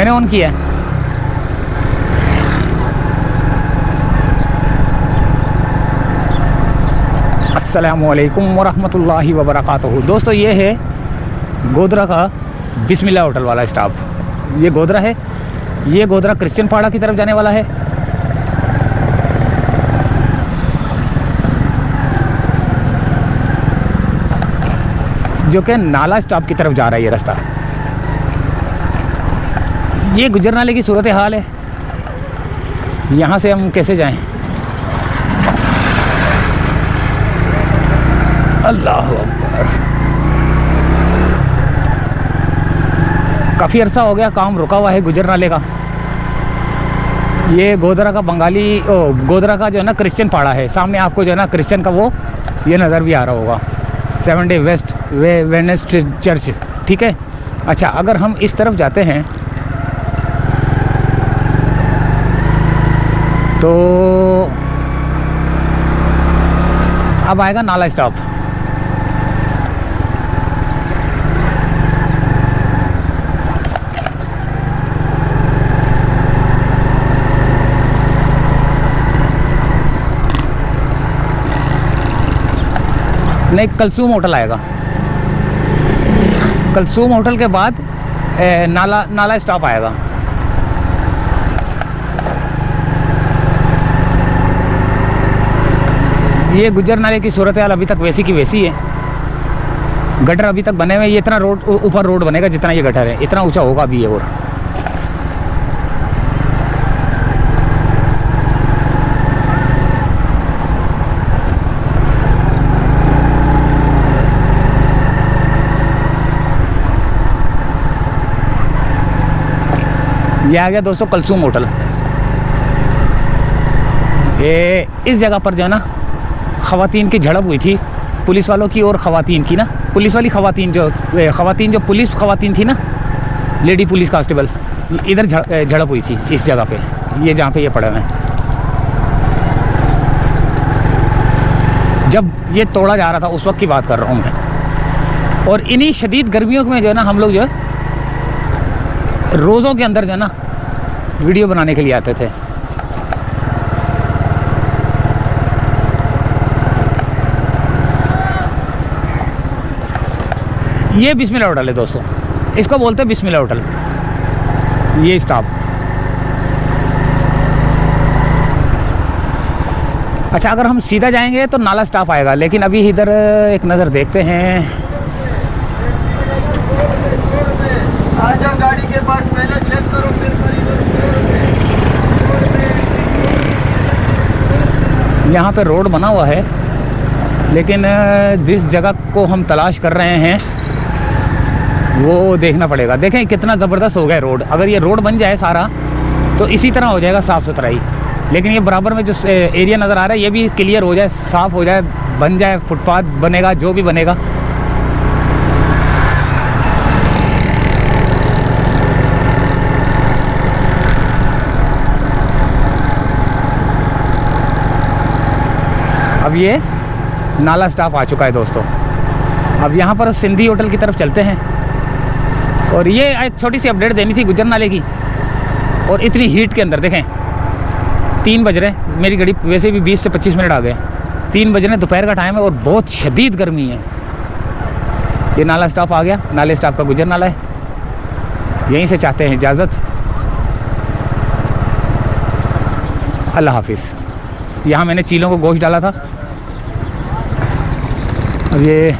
मैंने ऑन किया है। अस्सलामुअलैकुम वरहमतुल्लाहि वबरकातुहू। दोस्तों ये है गोधरा का बिस्मिल्लाह होटल वाला स्टॉप। ये गोधरा है, ये गोधरा क्रिश्चियन पाड़ा की तरफ जाने वाला है। जो कि नाला स्टॉप की तरफ जा रहा है ये रास्ता। ये गुजर नाले की सूरत हाल है। यहाँ से हम कैसे जाएं? अल्लाह अकबर। काफ़ी अरसा हो गया काम रुका हुआ है गुजर नाले का। ये गोधरा का गोधरा का जो है ना क्रिश्चियन पाड़ा है। सामने आपको जो है ना क्रिश्चियन का वो ये नज़र भी आ रहा होगा, 7 डे वेस्ट वेडनेसडे चर्च। ठीक है। अच्छा, अगर हम इस तरफ जाते हैं तो अब आएगा नाला स्टॉप। नहीं, कलसूम होटल आएगा। कलसूम होटल के बाद नाला स्टॉप आएगा। ये गुजर नाले की सूरत हाल अभी तक वैसी की वैसी है। गटर अभी तक बने हुए। ये इतना रोड ऊपर रोड बनेगा जितना ये गटर है, इतना ऊंचा होगा अभी ये। और ये आ गया दोस्तों कलसूम होटल। ये इस जगह पर जो है ना ख़वातीन की झड़प हुई थी, पुलिस वालों की और ख़वातीन की ना। पुलिस वाली ख़वातीन जो पुलिस ख़वातीन थी ना, लेडी पुलिस कांस्टेबल, इधर झड़प हुई थी इस जगह पे, ये जहाँ पे ये पड़े हुए हैं। जब ये तोड़ा जा रहा था उस वक्त की बात कर रहा हूँ मैं। और इन्हीं शदीद गर्मियों में जो है ना हम लोग जो है रोज़ों के अंदर जो है ना वीडियो बनाने के लिए आते थे। ये बिस्मिल्लाह होटल है दोस्तों, इसको बोलते हैं बिस्मिल्लाह होटल। ये स्टॉप। अच्छा, अगर हम सीधा जाएंगे तो नाला स्टॉप आएगा, लेकिन अभी इधर एक नज़र देखते हैं। गाड़ी के पास पहले चेक करो, फिर यहाँ पे रोड बना हुआ है, लेकिन जिस जगह को हम तलाश कर रहे हैं वो देखना पड़ेगा। देखें कितना ज़बरदस्त हो गया रोड। अगर ये रोड बन जाए सारा तो इसी तरह हो जाएगा साफ़ सुथराई। लेकिन ये बराबर में जो एरिया नज़र आ रहा है ये भी क्लियर हो जाए, साफ़ हो जाए, बन जाए, फुटपाथ बनेगा, जो भी बनेगा। अब ये नाला स्टॉप आ चुका है दोस्तों। अब यहाँ पर सिंधी होटल की तरफ चलते हैं। और ये एक छोटी सी अपडेट देनी थी गुजर नाले की। और इतनी हीट के अंदर देखें 3 बज रहे, मेरी गाड़ी वैसे भी 20 से 25 मिनट आ गए। 3 बज रहे, दोपहर का टाइम है और बहुत शदीद गर्मी है। ये नाला स्टॉप आ गया। नाले स्टॉप का गुजर नाला है। यहीं से चाहते हैं इजाज़त। अल्लाह हाफिज़। यहाँ मैंने चीलों को गोश्त डाला था। अब ये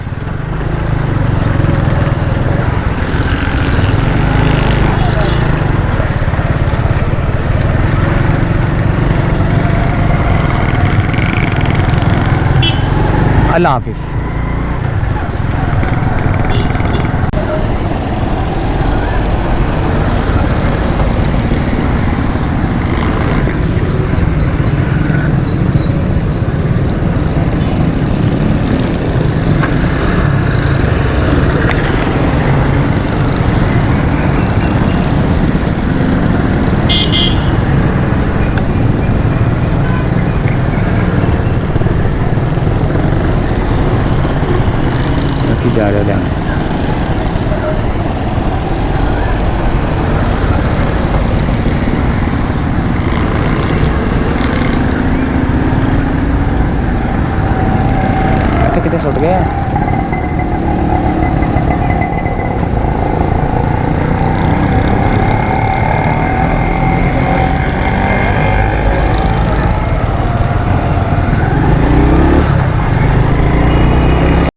अल्लाह हाफिज़। जा रहे हैं।